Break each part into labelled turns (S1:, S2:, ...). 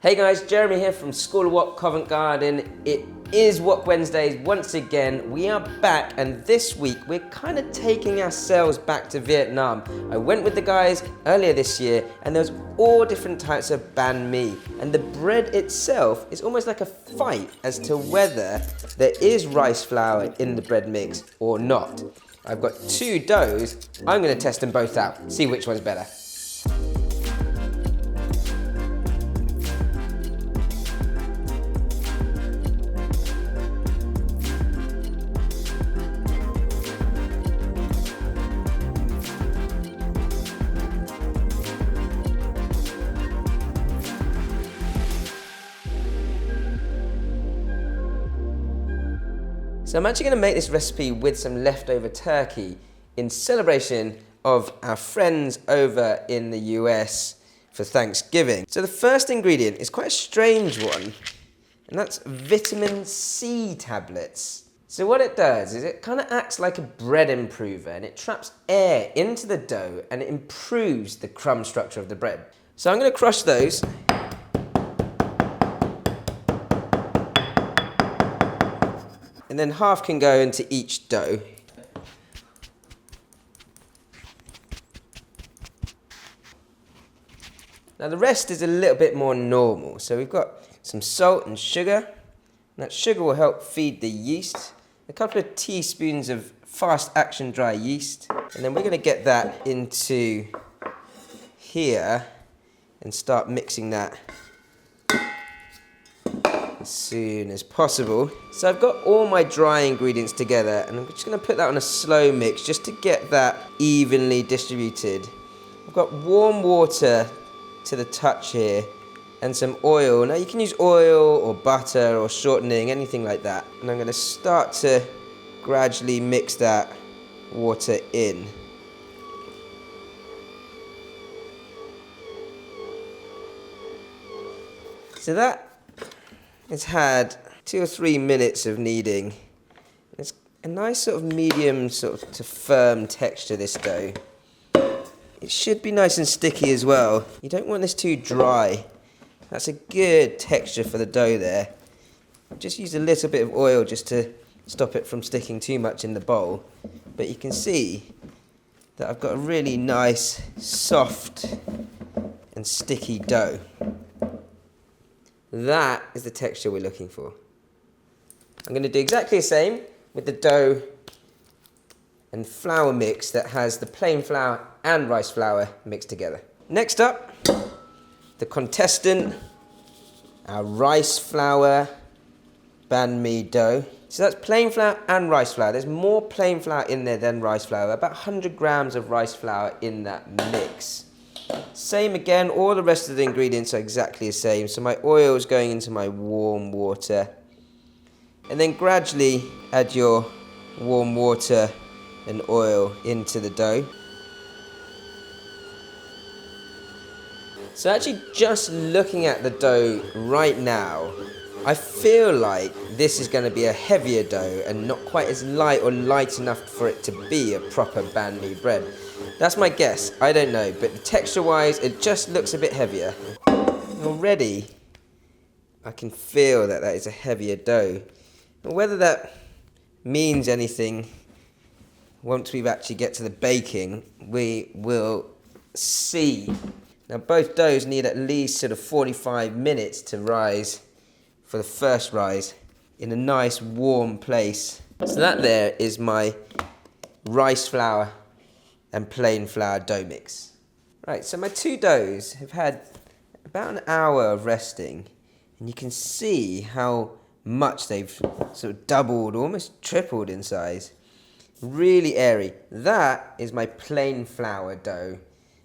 S1: Hey guys, Jeremy here from School of Wok, Covent Garden. It is Wok Wednesdays once again. We are back, and this week we're kind of taking ourselves back to Vietnam. I went with the guys earlier this year, and there's all different types of banh mi. And the bread itself is almost like a fight as to whether there is rice flour in the bread mix or not. I've got two doughs. I'm going to test them both out, see which one's better. So I'm actually going to make this recipe with some leftover turkey in celebration of our friends over in the US for Thanksgiving. So the first ingredient is quite a strange one, and that's vitamin C tablets. So what it does is it kind of acts like a bread improver, and it traps air into the dough and it improves the crumb structure of the bread. So I'm going to crush those. And then half can go into each dough. Now the rest is a little bit more normal. So we've got some salt and sugar. And that sugar will help feed the yeast. A couple of teaspoons of fast action dry yeast. And then we're going to get that into here and start mixing that as soon as possible. So I've got all my dry ingredients together, and I'm just going to put that on a slow mix just to get that evenly distributed. I've got warm water to the touch here and some oil. Now you can use oil or butter or shortening, anything like that. And I'm going to start to gradually mix that water in. So that it's had 2 or 3 minutes of kneading. It's a nice sort of medium sort of to firm texture, this dough. It should be nice and sticky as well. You don't want this too dry. That's a good texture for the dough there. Just use a little bit of oil just to stop it from sticking too much in the bowl. But you can see that I've got a really nice, soft and sticky dough. That is the texture we're looking for. I'm going to do exactly the same with the dough and flour mix that has the plain flour and rice flour mixed together. Next up, the contestant, our rice flour banh mi dough. So that's plain flour and rice flour. There's more plain flour in there than rice flour, about 100 grams of rice flour in that mix. Same again, all the rest of the ingredients are exactly the same. So my oil is going into my warm water. And then gradually add your warm water and oil into the dough. So actually just looking at the dough right now, I feel like this is going to be a heavier dough and not quite as light or light enough for it to be a proper banh mi bread. That's my guess, I don't know, but texture-wise, it just looks a bit heavier. Already, I can feel that is a heavier dough. And whether that means anything, once we actually get to the baking, we will see. Now, both doughs need at least sort of 45 minutes to rise for the first rise in a nice warm place. So that there is my rice flour and plain flour dough mix. Right, so my two doughs have had about an hour of resting, and you can see how much they've sort of doubled, almost tripled in size. Really airy. That is my plain flour dough.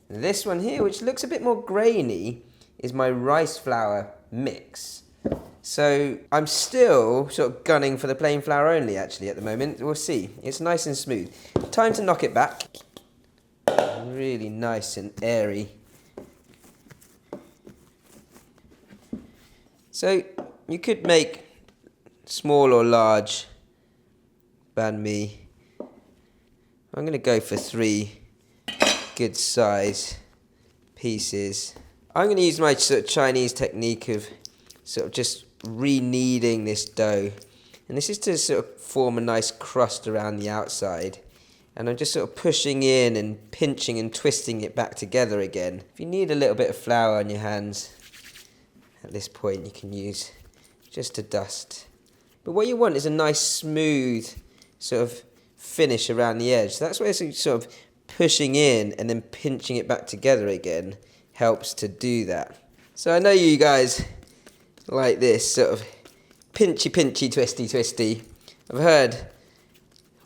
S1: This one here, which looks a bit more grainy, is my rice flour mix. So I'm still sort of gunning for the plain flour only actually at the moment. We'll see. It's nice and smooth. Time to knock it back. Really nice and airy. So you could make small or large banh mi. I'm going to go for 3 good size pieces I'm going to use my sort of Chinese technique of sort of just re-kneading this dough. And this is to sort of form a nice crust around the outside. And I'm just sort of pushing in and pinching and twisting it back together again. If you need a little bit of flour on your hands, at this point you can use just a dust. But what you want is a nice smooth sort of finish around the edge. So that's where sort of pushing in and then pinching it back together again helps to do that. So I know you guys like this sort of pinchy, pinchy, twisty, twisty. I've heard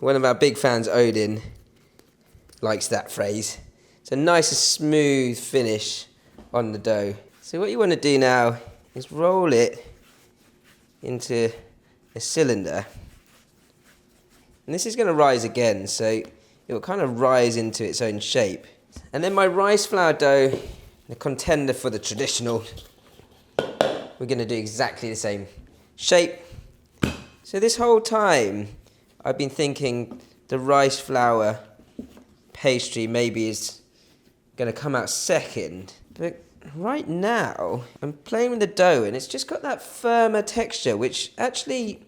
S1: one of our big fans, Odin, likes that phrase. It's a nice smooth finish on the dough. So what you want to do now is roll it into a cylinder. And this is going to rise again, so it will kind of rise into its own shape. And then my rice flour dough, the contender for the traditional, we're going to do exactly the same shape. So this whole time I've been thinking the rice flour pastry maybe is going to come out second, but right now I'm playing with the dough and it's just got that firmer texture, which actually,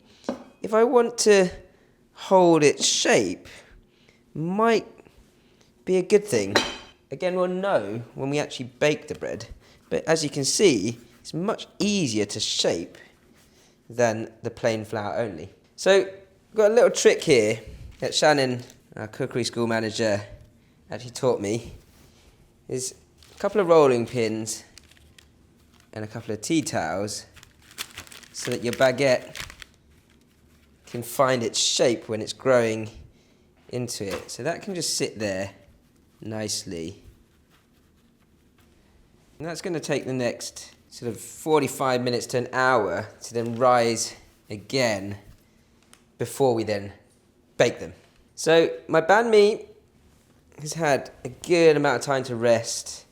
S1: if I want to hold its shape, might be a good thing. Again, we'll know when we actually bake the bread, but as you can see, it's much easier to shape than the plain flour only. So I've got a little trick here that Shannon, our cookery school manager, actually taught me. Is a couple of rolling pins and a couple of tea towels so that your baguette can find its shape when it's growing into it. So that can just sit there nicely. And that's going to take the next sort of 45 minutes to an hour to then rise again before we then bake them. So my banh mi has had a good amount of time to rest,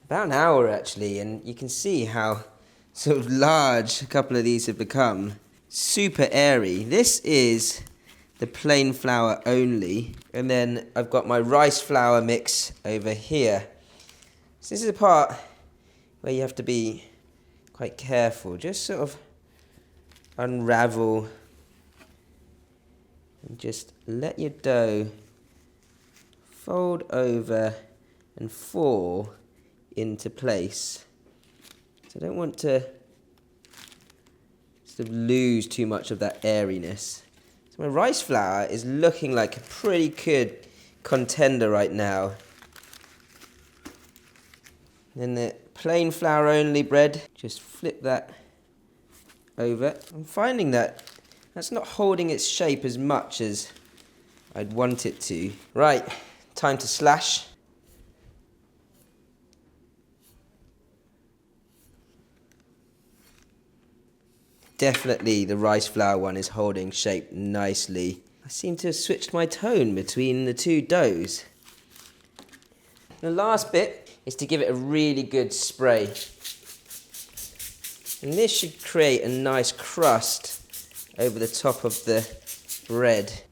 S1: about an hour actually, and you can see how sort of large a couple of these have become. Super airy. This is the plain flour only, and then I've got my rice flour mix over here. So this is a part where you have to be quite careful. Just sort of unravel and just let your dough fold over and fall into place. So I don't want to sort of lose too much of that airiness. So my rice flour is looking like a pretty good contender right now. Then the plain flour only bread, just flip that over. I'm finding that that's not holding its shape as much as I'd want it to. Right, time to slash. Definitely the rice flour one is holding shape nicely. I seem to have switched my tone between the two doughs. The last bit is to give it a really good spray. And this should create a nice crust over the top of the bread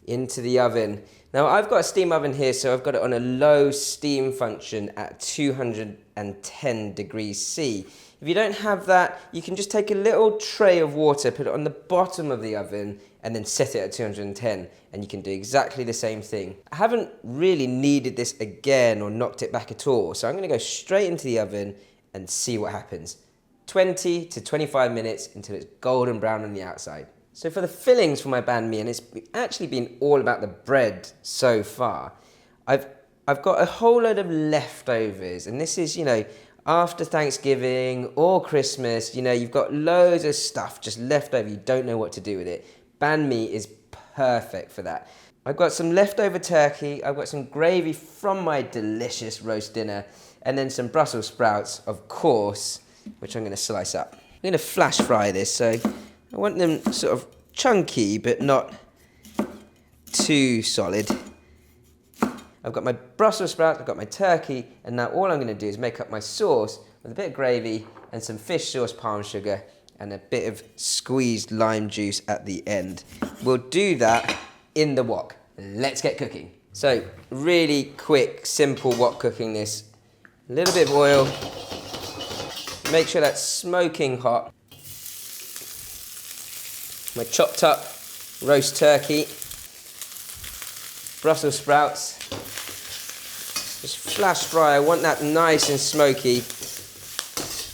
S1: into the oven. Now I've got a steam oven here, so I've got it on a low steam function at 210 degrees C. If you don't have that, you can just take a little tray of water, put it on the bottom of the oven, and then set it at 210, and you can do exactly the same thing. I haven't really kneaded this again or knocked it back at all, so I'm going to go straight into the oven and see what happens. 20 to 25 minutes until it's golden brown on the outside. So for the fillings for my banh mi, and it's actually been all about the bread so far, I've got a whole load of leftovers, and this is, after Thanksgiving or Christmas, you've got loads of stuff just left over, you don't know what to do with it. Banh mi is perfect for that. I've got some leftover turkey, I've got some gravy from my delicious roast dinner, and then some Brussels sprouts, of course, which I'm going to slice up. I'm going to flash fry this, so I want them sort of chunky, but not too solid. I've got my Brussels sprouts, I've got my turkey, and now all I'm going to do is make up my sauce with a bit of gravy and some fish sauce palm sugar and a bit of squeezed lime juice at the end. We'll do that in the wok. Let's get cooking. So, really quick, simple wok cooking this. A little bit of oil. Make sure that's smoking hot. My chopped up roast turkey. Brussels sprouts. Just flash fry. I want that nice and smoky.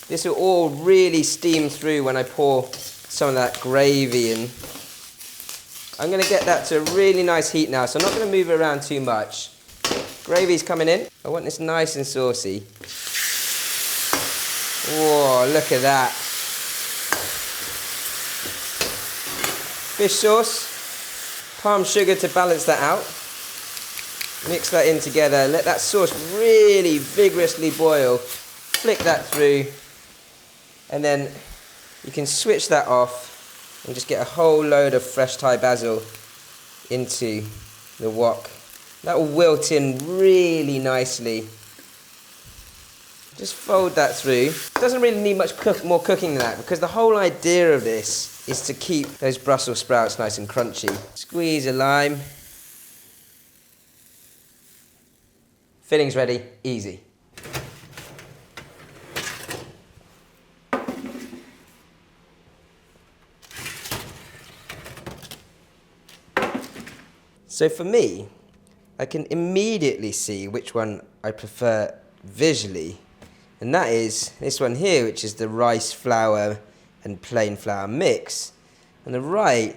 S1: This will all really steam through when I pour some of that gravy in. I'm going to get that to a really nice heat now, so I'm not going to move it around too much. Gravy's coming in. I want this nice and saucy. Whoa, look at that. Fish sauce, palm sugar to balance that out. Mix that in together, let that sauce really vigorously boil. Flick that through, and then you can switch that off and just get a whole load of fresh Thai basil into the wok. That will wilt in really nicely. Just fold that through. Doesn't really need much more cooking than that, because the whole idea of this is to keep those Brussels sprouts nice and crunchy. Squeeze a lime. Filling's ready, easy. So for me, I can immediately see which one I prefer visually, and that is this one here, which is the rice flour and plain flour mix. And the right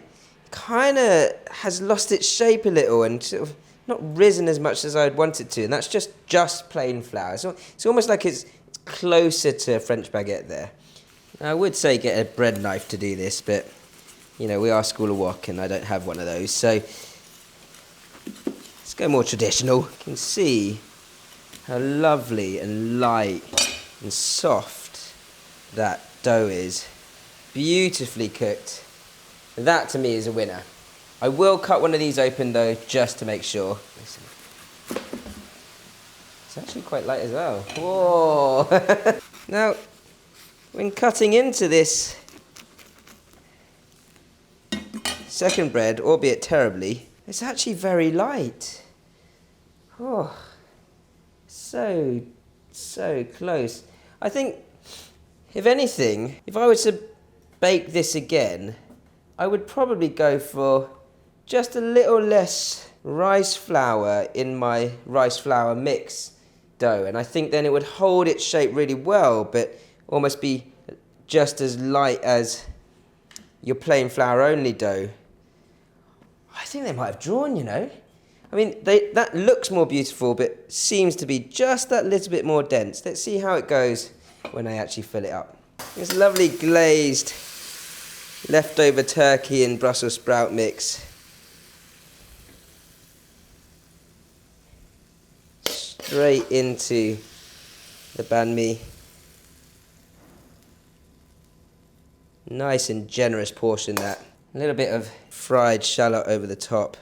S1: kind of has lost its shape a little and sort of not risen as much as I'd want it to, and that's just plain flour. So it's almost like it's closer to a French baguette there. Now, I would say get a bread knife to do this, but you know, we are School of Wok and I don't have one of those, so let's go more traditional. You can see how lovely and light and soft that dough is. Beautifully cooked. That to me is a winner. I will cut one of these open though, just to make sure. It's actually quite light as well. Whoa! Now, when cutting into this second bread, albeit terribly, it's actually very light. Oh, so close. I think, if anything, if I were to bake this again, I would probably go for just a little less rice flour in my rice flour mix dough, and I think then it would hold its shape really well, but almost be just as light as your plain flour only dough. I think they might have drawn, you know. I mean, that looks more beautiful, but seems to be just that little bit more dense. Let's see how it goes when I actually fill it up. This lovely glazed leftover turkey and Brussels sprout mix. Straight into the banh mi. Nice and generous portion that. A little bit of fried shallot over the top.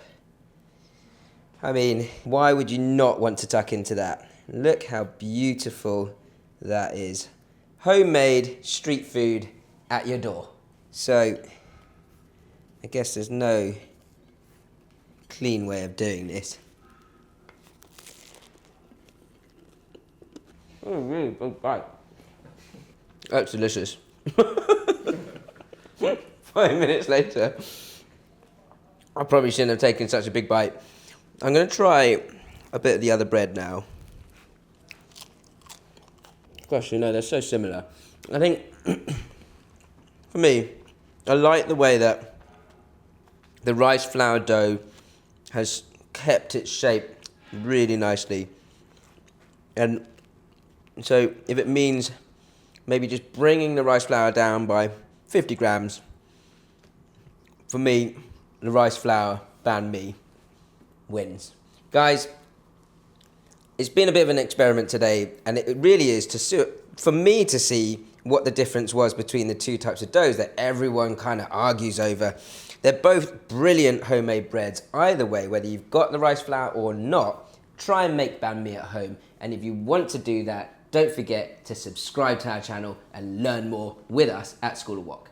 S1: I mean, why would you not want to tuck into that? Look how beautiful that is. Homemade street food at your door. So, I guess there's no clean way of doing this. Oh, really big bite. That's delicious. 5 minutes later, I probably shouldn't have taken such a big bite. I'm going to try a bit of the other bread now. Gosh, you know, they're so similar. I think, for me, I like the way that the rice flour dough has kept its shape really nicely. And so if it means maybe just bringing the rice flour down by 50 grams, for me, the rice flour banh mi wins. Guys, it's been a bit of an experiment today, and it really is for me to see what the difference was between the two types of doughs that everyone kind of argues over. They're both brilliant homemade breads. Either way, whether you've got the rice flour or not, try and make banh mi at home. And if you want to do that, don't forget to subscribe to our channel and learn more with us at School of Wok.